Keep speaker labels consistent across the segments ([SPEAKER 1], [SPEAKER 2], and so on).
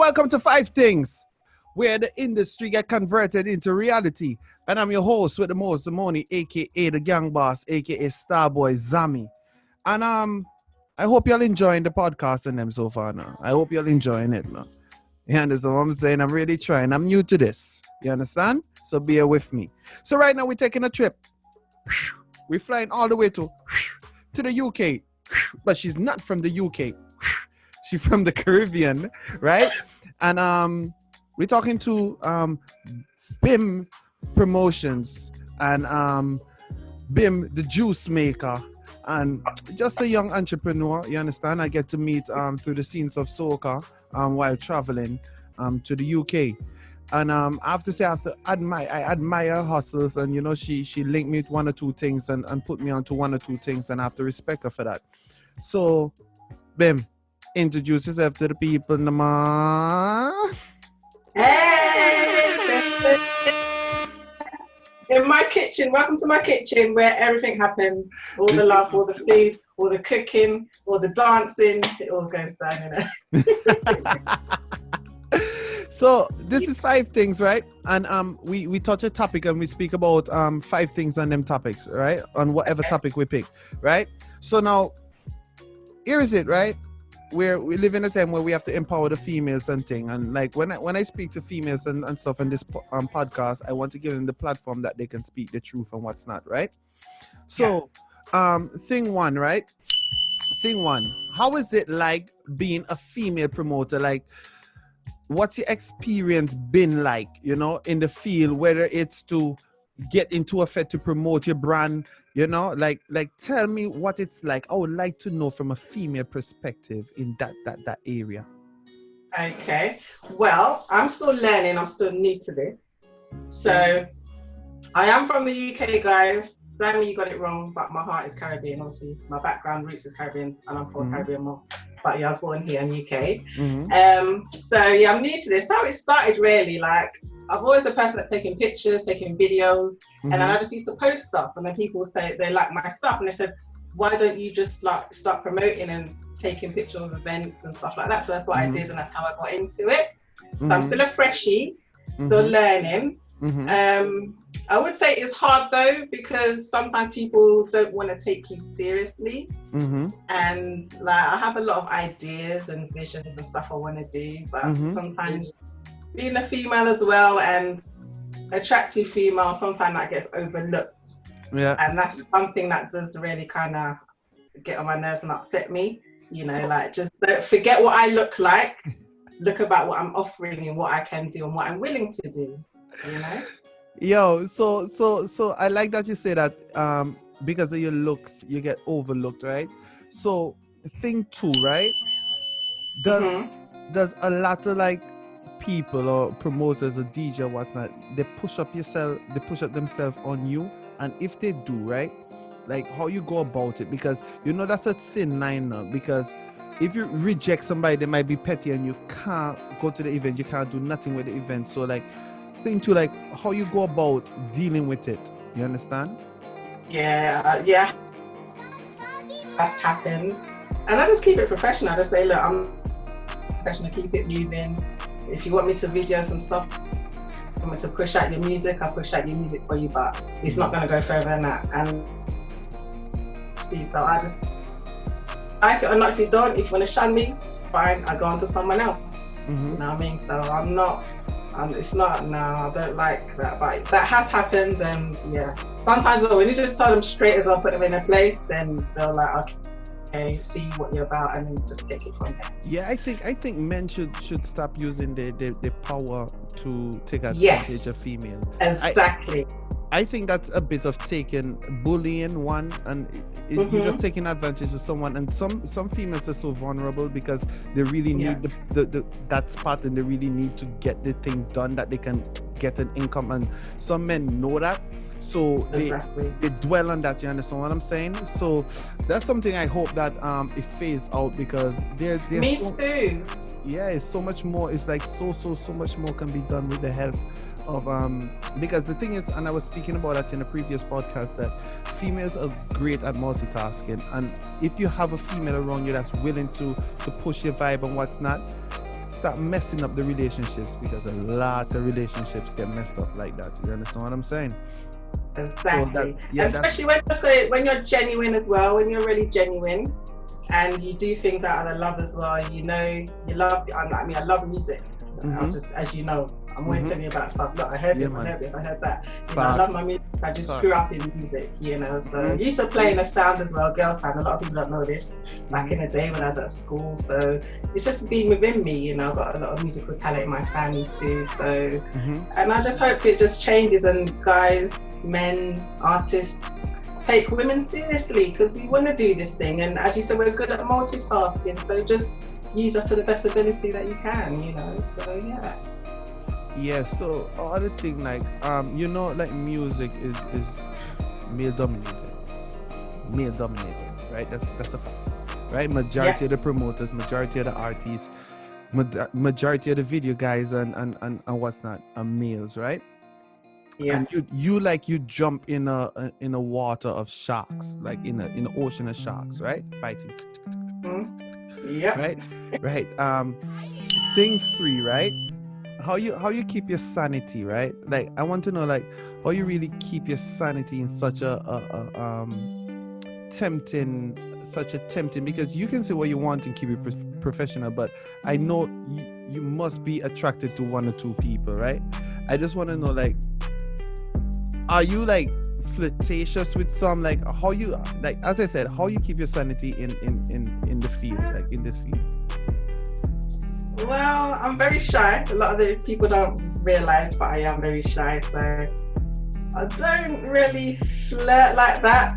[SPEAKER 1] welcome to Five Things, where the industry get converted into reality. And I'm your host with the most, the money, aka the gang boss, aka Starboy Zami. And I hope y'all enjoying the podcast and them so far now. I hope y'all enjoying it now. You understand what I'm saying? I'm really trying. I'm new to this. You understand? So bear with me. So right now we're taking a trip. We're flying all the way to the UK. But she's not from the UK. She's from the Caribbean, right? And we're talking to Bim Promotions and Bim, the juice maker, and just a young entrepreneur. You understand? I get to meet through the scenes of soca while traveling to the UK. And I have to say, I admire her hustles, and you know, she linked me with one or two things and put me onto one or two things, and I have to respect her for that. So, Bim, introduce yourself to the people, Nama.
[SPEAKER 2] Hey! In my kitchen, welcome to my kitchen where everything happens. All the love, all the food, all the cooking, all the dancing, it all goes down, you know.
[SPEAKER 1] So this is Five Things, right? And we touch a topic and we speak about 5 things on them topics, right? On whatever topic we pick, right? So now, here is it, right? We live in a time where we have to empower the females and thing. And like when I speak to females and stuff in this podcast, I want to give them the platform that they can speak the truth and what's not, right? So thing one, right? Thing one, how is it like being a female promoter? Like, what's your experience been like, you know, in the field, whether it's to get into effect to promote your brand, you know, like tell me what it's like. I would like to know from a female perspective in that area.
[SPEAKER 2] Okay, well, I'm still learning, I'm still new to this. So I am from the UK, guys. Danny, you got it wrong, but my heart is Caribbean. Obviously, my background roots is Caribbean, and I'm from Caribbean more. But yeah, I was born here in the UK. So yeah, I'm new to this. How it started really, like, I've always a person that's taking pictures, taking videos, and then I just used to post stuff, and then people would say they like my stuff, and they said, why don't you just like start promoting and taking pictures of events and stuff like that? So that's what I did, and that's how I got into it. So I'm still a freshie, still learning. I would say it's hard though, because sometimes people don't want to take you seriously, and like I have a lot of ideas and visions and stuff I want to do, but sometimes being a female as well and attractive female, sometimes that gets overlooked, and that's something that does really kind of get on my nerves and upset me, you know. So, like, just don't forget what I look like, look about what I'm offering and what I can do and what I'm willing to do, you know.
[SPEAKER 1] Yo, so I like that you say that because of your looks you get overlooked, right? So thing 2, right? Does a lot of like people or promoters or DJ or what's not, they push up themselves on you? And if they do, right, like how you go about it? Because you know that's a thin line now, because if you reject somebody, they might be petty and you can't go to the event, you can't do nothing with the event. So like thing 2, like how you go about dealing with it, you understand?
[SPEAKER 2] Yeah, that's happened, and I just keep it professional. I just say, look, I'm professional, keep it moving. If you want me to video some stuff, you want me to push out your music, I'll push out your music for you, but it's not going to go further than that. And so I just like it or not. If you don't, if you want to shun me, it's fine, I go on to someone else. You know what I mean? So I'm not, it's not, no, I don't like that, but that has happened. And yeah, sometimes when you just tell them straight as well, put them in a place, then they're like, okay, see what you're about, and then just take it from there.
[SPEAKER 1] Yeah, I think men should stop using the power to take advantage of female.
[SPEAKER 2] Exactly.
[SPEAKER 1] I think that's a bit of taking bullying one, and you're just taking advantage of someone. And some females are so vulnerable because they really need that spot, and they really need to get the thing done that they can get an income. And some men know that, so they dwell on that. You understand what I'm saying? So that's something I hope that it fades out, because there's
[SPEAKER 2] me too.
[SPEAKER 1] Yeah, it's so much more. It's like so much more can be done with the help of because the thing is, and I was speaking about that in a previous podcast, that females are great at multitasking, and if you have a female around you that's willing to push your vibe and what's not, stop messing up the relationships, because a lot of relationships get messed up like that. You understand what I'm saying?
[SPEAKER 2] Exactly.
[SPEAKER 1] Yeah,
[SPEAKER 2] and especially when you're genuine as well, when you're really genuine and you do things out of the love as well, you know, you love, I love music. I'll just, as you know, I'm always telling you about stuff. Look, I heard this, I heard this, I heard that. You know, I love my music. I just grew up in music, you know. So I used to play in a sound as well, girl sound. A lot of people don't know this. Back in the day when I was at school, so it's just been within me. You know, I've got a lot of musical talent in my family too. So, and I just hope it just changes, and guys, men, artists, take women seriously, because we want to do this thing. And as you said, we're good at multitasking. So just use us to the best ability that you can, you know. So yeah.
[SPEAKER 1] Yeah, so other thing, like you know, like music is male dominated. Male dominated, right? That's a fact. Right? Majority of the promoters, majority of the artists, majority of the video guys and what's not are males, right?
[SPEAKER 2] Yeah.
[SPEAKER 1] And you jump in a water of sharks, like in an ocean of sharks, right? Biting.
[SPEAKER 2] Yeah.
[SPEAKER 1] Right. Thing 3, right? How you keep your sanity, right? Like, I want to know, like, how you really keep your sanity in such a tempting, because you can say what you want and keep it professional, but I know you must be attracted to one or two people, right? I just want to know, like, are you like flirtatious with some, like, how you, like, as I said, how you keep your sanity in the field, like in this field?
[SPEAKER 2] Well, I'm very shy. A lot of the people don't realize, but I am very shy, so I don't really flirt like that.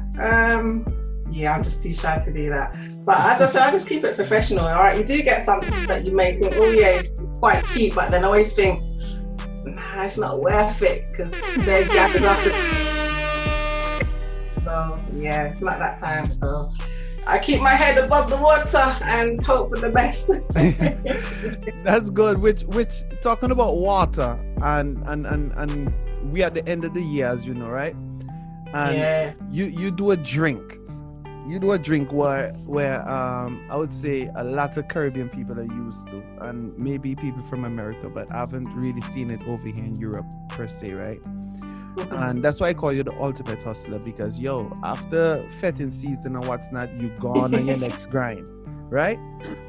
[SPEAKER 2] Yeah, I'm just too shy to do that. But as I said, I just keep it professional. All right, you do get something that you may think, oh yeah, it's quite cute, but then I always think, nah, it's not worth it, because their gap is after. So yeah, it's not that time. So I keep my head above the water and hope for the best.
[SPEAKER 1] That's good. Which talking about water and we at the end of the year, as you know, right? And you do a drink. You do a drink where I would say a lot of Caribbean people are used to, and maybe people from America, but I haven't really seen it over here in Europe per se, right? And that's why I call you the ultimate hustler, because after fetting season and what's not, you gone on your next grind, right?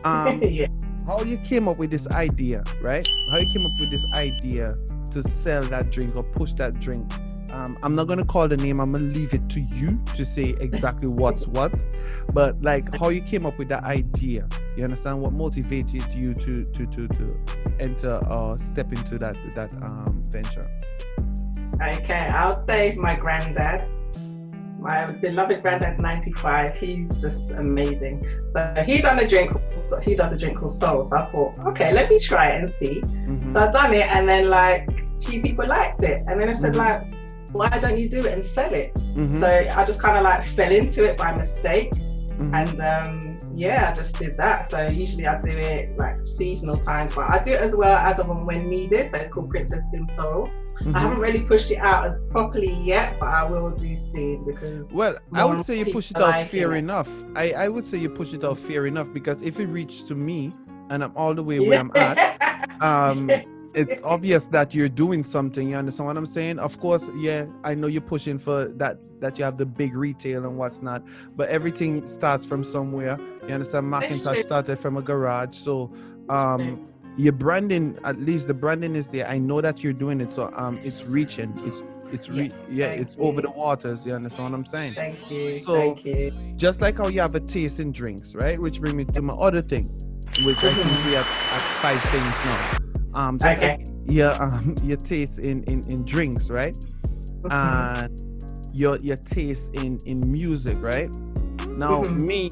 [SPEAKER 1] How you came up with this idea, right? How you came up with this idea to sell that drink or push that drink? I'm not gonna call the name. I'm gonna leave it to you to say exactly what's what. But like, how you came up with that idea? You understand what motivated you to enter or step into that venture?
[SPEAKER 2] Okay, I would say it's my granddad. My beloved granddad's 95. He's just amazing. So he does a drink called Soul. So I thought, okay, let me try it and see. So I done it, and then like a few people liked it, and then I said like, why don't you do it and sell it? So I just kind of like fell into it by mistake, and I just did that. So usually I do it like seasonal times, but I do it as well as when needed. So it's called Princess Bim Soul. I haven't really pushed it out as properly yet, but I will do soon, because
[SPEAKER 1] I would say you push it out fair enough. I would say you push it out fair enough, because if it reached to me and I'm all the way where I'm at, it's obvious that you're doing something. You understand what I'm saying? Of course, I know you're pushing for that you have the big retail and what's not, but everything starts from somewhere. You understand? Macintosh started from a garage, so your branding, at least the branding is there. I know that you're doing it, so it's reaching. It's over the waters. You understand what I'm saying?
[SPEAKER 2] Thank you.
[SPEAKER 1] So
[SPEAKER 2] Thank you.
[SPEAKER 1] Just like how you have a taste in drinks, right? Which brings me to my other thing, which I think we at 5 things now. Like your taste in drinks, right? And your taste in music, right? Now me,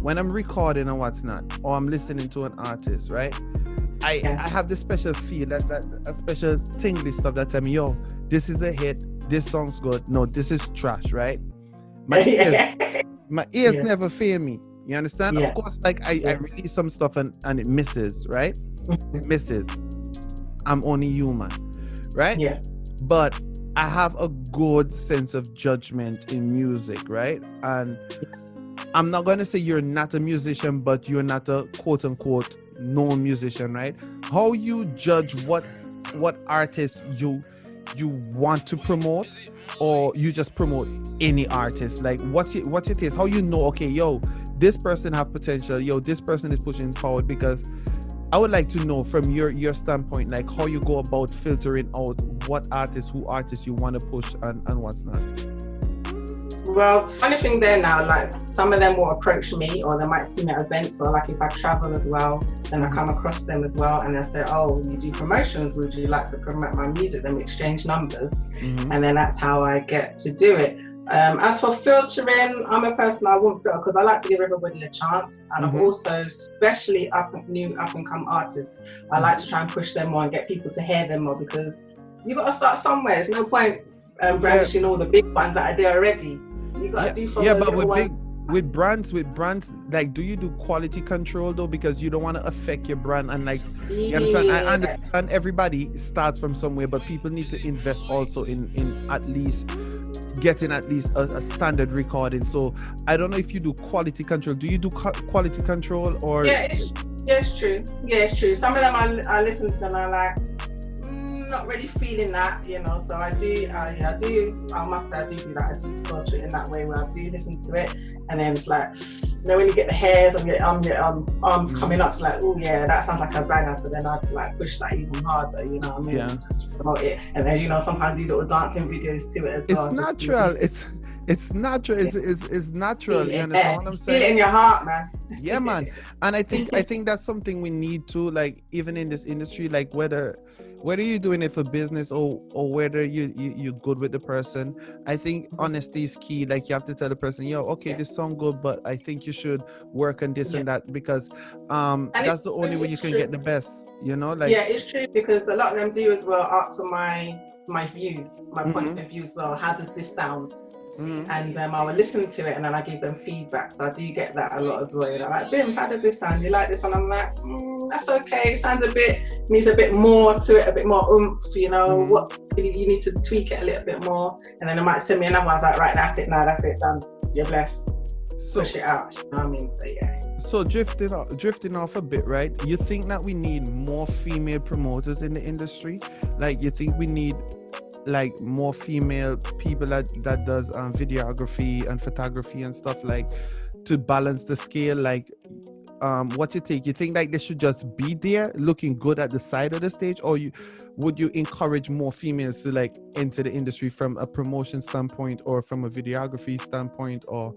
[SPEAKER 1] when I'm recording and what's not, or I'm listening to an artist, right? I have this special feel, that a special tingly stuff that tell me, this is a hit, this song's good, no, this is trash, right? My ears never fail me. You understand? Of course, like I release some stuff and it misses, right? It misses. I'm only human, right? Yeah. But I have a good sense of judgment in music, right? And I'm not going to say you're not a musician, but you're not a quote unquote known musician, right? How you judge what artists you want to promote, or you just promote any artist? Like, what's your taste? How you know, okay, yo, this person have potential, yo, this person is pushing forward? Because I would like to know from your standpoint, like how you go about filtering out what artists, who artists you want to push and what's not.
[SPEAKER 2] Well, funny thing there now, like some of them will approach me, or they might see me at events, or like if I travel as well, then I come across them as well, and they say, oh, you do promotions, would you like to promote my music? Then we exchange numbers, and then that's how I get to do it. As for filtering, I'm a person I won't filter, because I like to give everybody a chance, and I'm also, especially up and come artists, I like to try and push them more and get people to hear them more, because you got to start somewhere. There's no point brandishing all the big ones that are there already. You got to do from
[SPEAKER 1] but with brands, like, do you do quality control though? Because you don't want to affect your brand, and like, you understand? I understand everybody starts from somewhere, but people need to invest also in at least getting at least a standard recording. So I don't know if you do quality control. Do you do quality control, or?
[SPEAKER 2] Yeah, it's true. Yeah, it's true. Some of them I listen to and I'm like, not really feeling that, you know. So I must say I do that. I do filter it in that way, where I do listen to it, and then it's like, you know, when you get the hairs on your arms coming up, it's like, oh yeah, that sounds like a banger. So then I like push that even harder, you know what I mean?
[SPEAKER 1] Yeah.
[SPEAKER 2] Just promote it, and then, you know, sometimes do little dancing videos to it as well.
[SPEAKER 1] It's natural. It's natural. It's natural. You understand what I'm saying?
[SPEAKER 2] Feel it in your heart, man.
[SPEAKER 1] Yeah, man. And I think that's something we need to, like, even in this industry, like whether you're doing it for business or whether you're good with the person, I think honesty is key. Like, you have to tell the person, yo, okay, this song good, but I think you should work on this and that, because that's the only way you can get the best, you know? Like,
[SPEAKER 2] yeah, it's true, because a lot of them do as well ask for my view, my point of view as well. How does this sound? And I will listen to it, and then I give them feedback. So I do get that a lot as well. They're like, Bim, how does this sound? You like this one? I'm like, that's okay. It needs a bit more to it, a bit more oomph, you know. What you need to tweak it a little bit more. And then they might send me another one. I was like, right, that's it now, that's it, done. You're blessed. Push it out. You know what I mean? So yeah.
[SPEAKER 1] So drifting off a bit, right? You think that we need more female promoters in the industry? Like, you think we need like more female people that does videography and photography and stuff, like, to balance the scale? Like, what you think like they should just be there looking good at the side of the stage, or would you encourage more females to like enter the industry from a promotion standpoint or from a videography standpoint? Or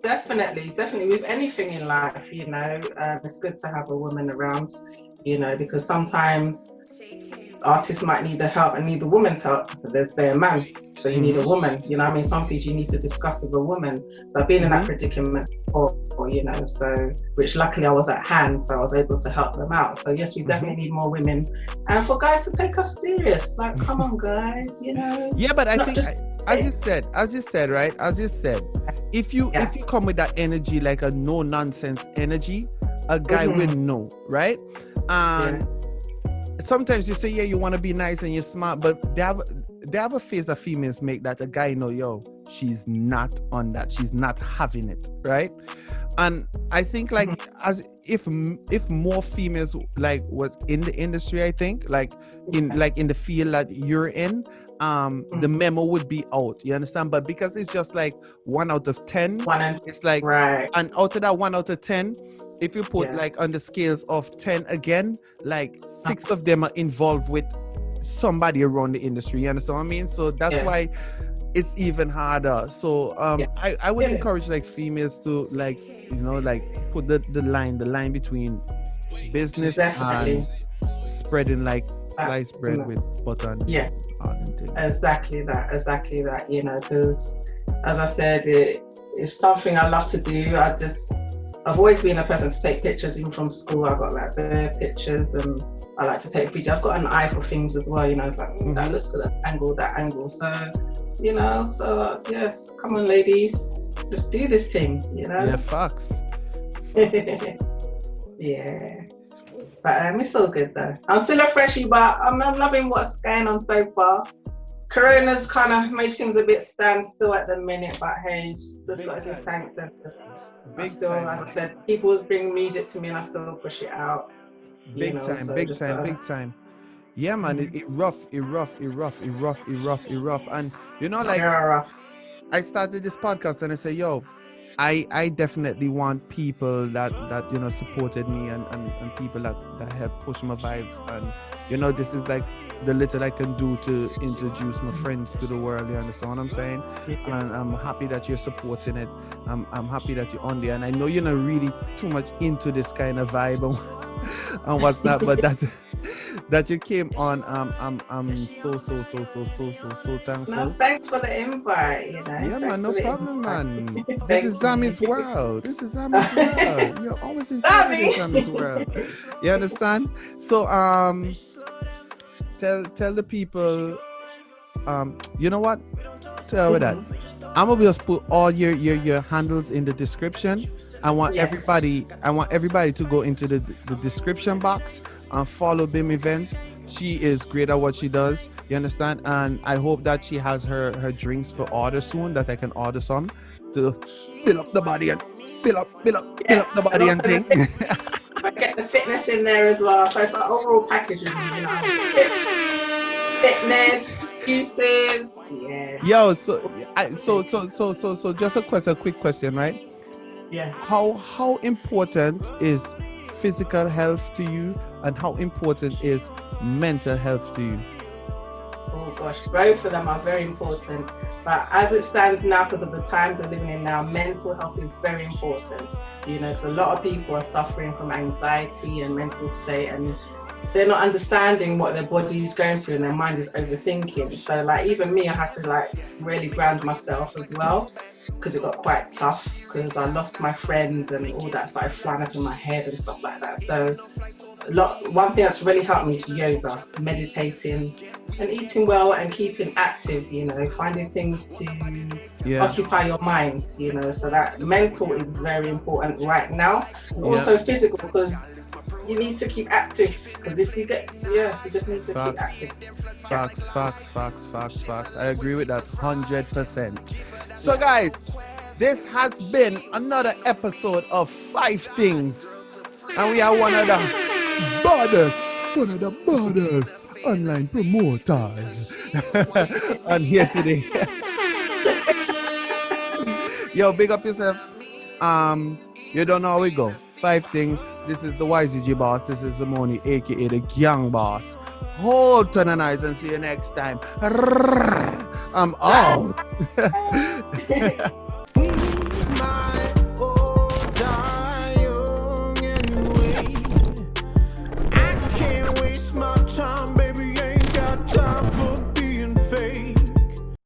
[SPEAKER 2] definitely with anything in life, you know, it's good to have a woman around, you know, because sometimes artists might need the help and need the woman's help, but there's bare man, so you need a woman, you know what I mean? Some things you need to discuss with a woman. So I've been in that predicament before, you know, so, which luckily I was at hand, so I was able to help them out. So yes, we definitely need more women, and for guys to take us serious, like, come on guys, you know.
[SPEAKER 1] Yeah, but I think as you said, right, if you come with that energy, like a no nonsense energy, a guy will know, right? Sometimes you say, yeah, you want to be nice and you're smart, but they have a face that females make that a guy know, yo, she's not on that, she's not having it, right? And I think, like, as if more females like was in the industry, I think like in the field that you're in, the memo would be out, you understand? But because it's just like 1 out of 10, it's like, right. And out of that 1 out of 10, if you put like on the scales of 10 again, like 6 of them are involved with somebody around the industry, you understand what I mean? So that's why it's even harder. So I would encourage like females to, like, you know, like put the line between business and spreading like sliced bread with butter and
[SPEAKER 2] exactly that, you know, because as I said, it's something I love to do. I've always been a person to take pictures. Even from school, I got like their pictures, and I like to take videos. I've got an eye for things as well, you know. It's like, that looks good, that angle. So, you know, yes, come on ladies, just do this thing, you know.
[SPEAKER 1] Yeah, facts.
[SPEAKER 2] Yeah. But it's all good though. I'm still a freshie, but I'm loving what's going on so far. Corona's kind of made things a bit standstill at the minute, but hey, just got to give thanks and just, as I said, people bring music to me and I still push it out.
[SPEAKER 1] Big time. Yeah, man, it rough. And you know, like, I started this podcast and I say, yo, I definitely want people that supported me and people that help push my vibes, and this is like the little I can do to introduce my friends to the world. You understand what I'm saying? And I'm happy that you're supporting it. I'm happy that you're on there, and I know you're not really too much into this kind of vibe and what's not, but that you came on. I'm so thankful.
[SPEAKER 2] No, thanks for the invite.
[SPEAKER 1] Yeah, man, no problem, man. This is Zami's world. You're always invited in Zami's world. You understand? So tell the people. You know what? Tell me that. I'm gonna just put all your handles in the description. I want everybody to go into the description box and follow Bim Events. She is great at what she does. You understand? And I hope that she has her drinks for order soon, that I can order some to fill up the body and fill up the body and thing.
[SPEAKER 2] I get the fitness in there as well. So it's like overall packaging, fitness, juices. Yeah.
[SPEAKER 1] Yo, so just a quick question, right?
[SPEAKER 2] Yeah.
[SPEAKER 1] How important is physical health to you, and how important is mental health to you?
[SPEAKER 2] Oh gosh, both of them are very important. But as it stands now, because of the times we're living in now, mental health is very important. Because a lot of people are suffering from anxiety and mental state, and they're not understanding what their body is going through, and their mind is overthinking. So like even me, I had to like really ground myself as well, because it got quite tough, because I lost my friends and all that started flying up in my head and stuff like that. So one thing that's really helped me is yoga, meditating and eating well and keeping active, finding things to occupy your mind, so that mental is very important right now. And also physical, because you need to keep active, because if you just need to keep active.
[SPEAKER 1] Facts. I agree with that 100%. So guys, this has been another episode of 5 Things, and we are one of the baddest online promoters on here today. Yo, big up yourself. You don't know how we go. 5 Things. This is the YZG boss. This is Zamoni, aka the Gang Boss. Hold on and eyes and see you next time. I'm out. I can't waste my